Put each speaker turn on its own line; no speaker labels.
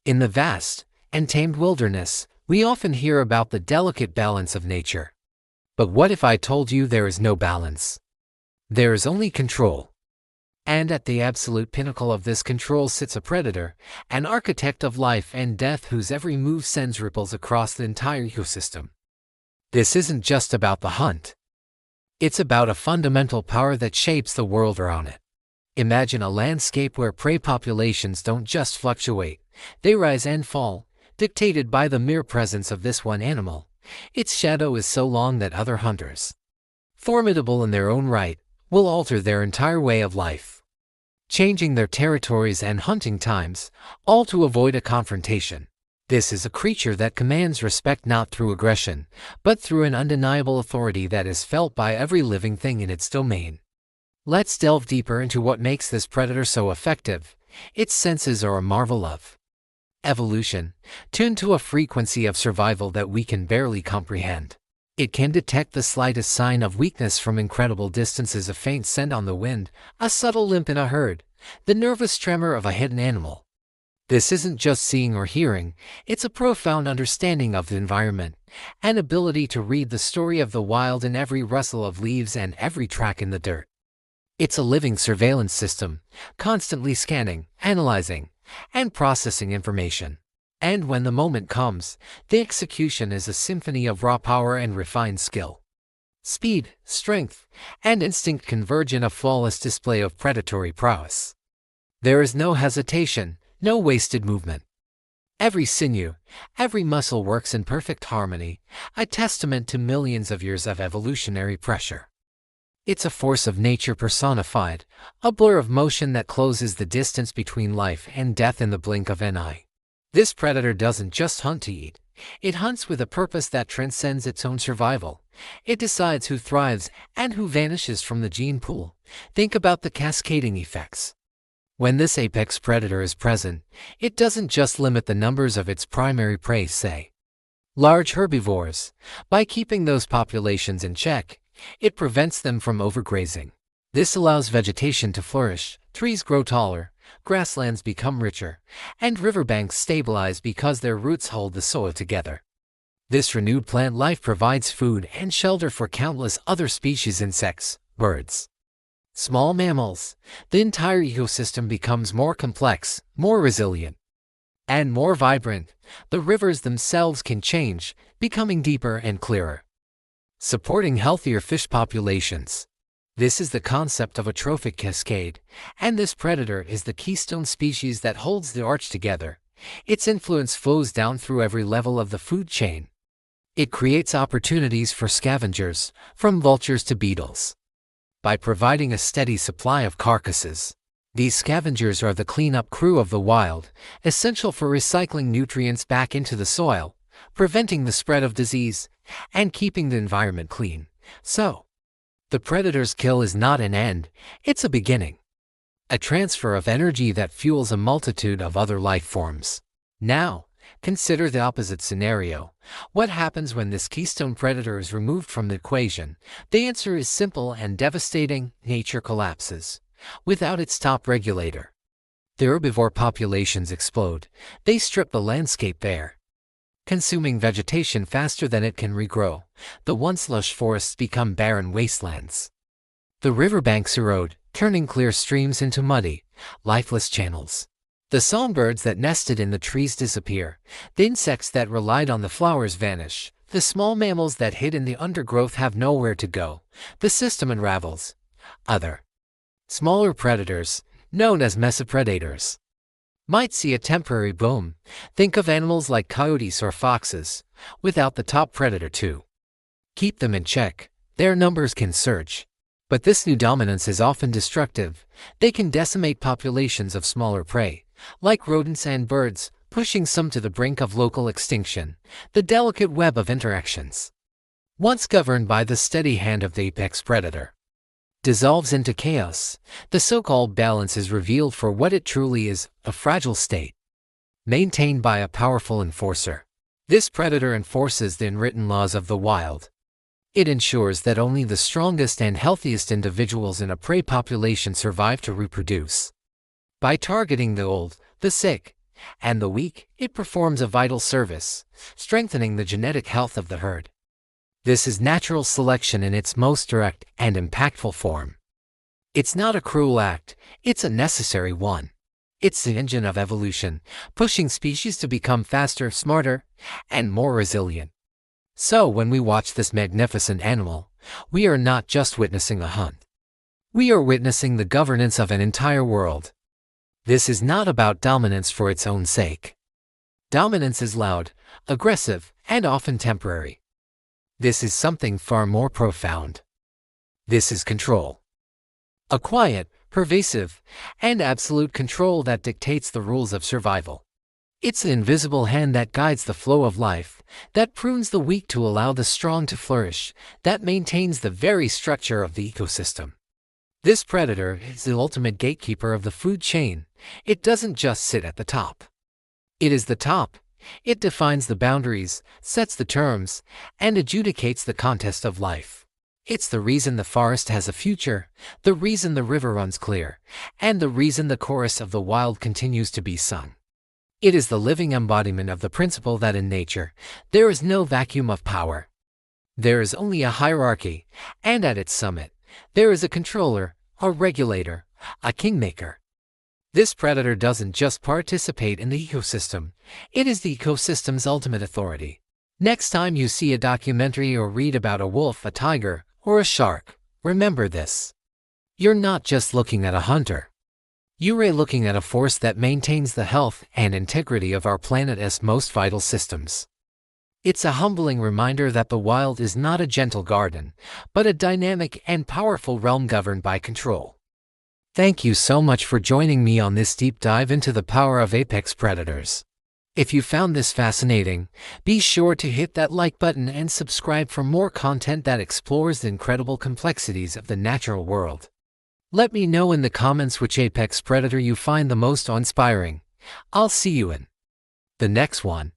In the vast and tamed wilderness, we often hear about the delicate balance of nature. But what if I told you there is no balance? There is only control. And at the absolute pinnacle of this control sits a predator, an architect of life and death whose every move sends ripples across the entire ecosystem. This isn't just about the hunt. It's about a fundamental power that shapes the world around it. Imagine a landscape where prey populations don't just fluctuate, they rise and fall, dictated by the mere presence of this one animal. Its shadow is so long that other hunters, formidable in their own right, will alter their entire way of life, changing their territories and hunting times, all to avoid a confrontation. This is a creature that commands respect not through aggression, but through an undeniable authority that is felt by every living thing in its domain. Let's delve deeper into what makes this predator so effective. Its senses are a marvel of evolution, tuned to a frequency of survival that we can barely comprehend. It can detect the slightest sign of weakness from incredible distances, a faint scent on the wind, a subtle limp in a herd, the nervous tremor of a hidden animal. This isn't just seeing or hearing, it's a profound understanding of the environment, an ability to read the story of the wild in every rustle of leaves and every track in the dirt. It's a living surveillance system, constantly scanning, analyzing, and processing information. And when the moment comes, the execution is a symphony of raw power and refined skill. Speed, strength, and instinct converge in a flawless display of predatory prowess. There is no hesitation, no wasted movement. Every sinew, every muscle works in perfect harmony, a testament to millions of years of evolutionary pressure. It's a force of nature personified, a blur of motion that closes the distance between life and death in the blink of an eye. This predator doesn't just hunt to eat, it hunts with a purpose that transcends its own survival. It decides who thrives and who vanishes from the gene pool. Think about the cascading effects. When this apex predator is present, it doesn't just limit the numbers of its primary prey, say, large herbivores. By keeping those populations in check, it prevents them from overgrazing. This allows vegetation to flourish, trees grow taller, grasslands become richer, and riverbanks stabilize because their roots hold the soil together. This renewed plant life provides food and shelter for countless other species, insects, birds, small mammals. The entire ecosystem becomes more complex, more resilient, and more vibrant. The rivers themselves can change, becoming deeper and clearer, supporting healthier fish populations. This is the concept of a trophic cascade, and this predator is the keystone species that holds the arch together. Its influence flows down through every level of the food chain. It creates opportunities for scavengers, from vultures to beetles. By providing a steady supply of carcasses, these scavengers are the cleanup crew of the wild, essential for recycling nutrients back into the soil, preventing the spread of disease, and keeping the environment clean. So, the predator's kill is not an end, it's a beginning. A transfer of energy that fuels a multitude of other life forms. Now, consider the opposite scenario. What happens when this keystone predator is removed from the equation? The answer is simple and devastating: nature collapses. Without its top regulator, the herbivore populations explode. They strip the landscape bare, consuming vegetation faster than it can regrow. The once lush forests become barren wastelands. The riverbanks erode, turning clear streams into muddy, lifeless channels. The songbirds that nested in the trees disappear. The insects that relied on the flowers vanish. The small mammals that hid in the undergrowth have nowhere to go. The system unravels. Other, smaller predators, known as mesopredators, might see a temporary boom. Think of animals like coyotes or foxes. Without the top predator to keep them in check, their numbers can surge. But this new dominance is often destructive. They can decimate populations of smaller prey, like rodents and birds, pushing some to the brink of local extinction. The delicate web of interactions, once governed by the steady hand of the apex predator, dissolves into chaos. The so-called balance is revealed for what it truly is: a fragile state, maintained by a powerful enforcer. This predator enforces the unwritten laws of the wild. It ensures that only the strongest and healthiest individuals in a prey population survive to reproduce. By targeting the old, the sick, and the weak, it performs a vital service, strengthening the genetic health of the herd. This is natural selection in its most direct and impactful form. It's not a cruel act, it's a necessary one. It's the engine of evolution, pushing species to become faster, smarter, and more resilient. So when we watch this magnificent animal, we are not just witnessing a hunt. We are witnessing the governance of an entire world. This is not about dominance for its own sake. Dominance is loud, aggressive, and often temporary. This is something far more profound. This is control. A quiet, pervasive, and absolute control that dictates the rules of survival. It's the invisible hand that guides the flow of life, that prunes the weak to allow the strong to flourish, that maintains the very structure of the ecosystem. This predator is the ultimate gatekeeper of the food chain. It doesn't just sit at the top. It is the top. It defines the boundaries, sets the terms, and adjudicates the contest of life. It's the reason the forest has a future, the reason the river runs clear, and the reason the chorus of the wild continues to be sung. It is the living embodiment of the principle that in nature, there is no vacuum of power. There is only a hierarchy, and at its summit, there is a controller, a regulator, a kingmaker. This predator doesn't just participate in the ecosystem, it is the ecosystem's ultimate authority. Next time you see a documentary or read about a wolf, a tiger, or a shark, remember this. You're not just looking at a hunter. You're looking at a force that maintains the health and integrity of our planet's most vital systems. It's a humbling reminder that the wild is not a gentle garden, but a dynamic and powerful realm governed by control. Thank you so much for joining me on this deep dive into the power of apex predators. If you found this fascinating, be sure to hit that like button and subscribe for more content that explores the incredible complexities of the natural world. Let me know in the comments which apex predator you find the most inspiring. I'll see you in the next one.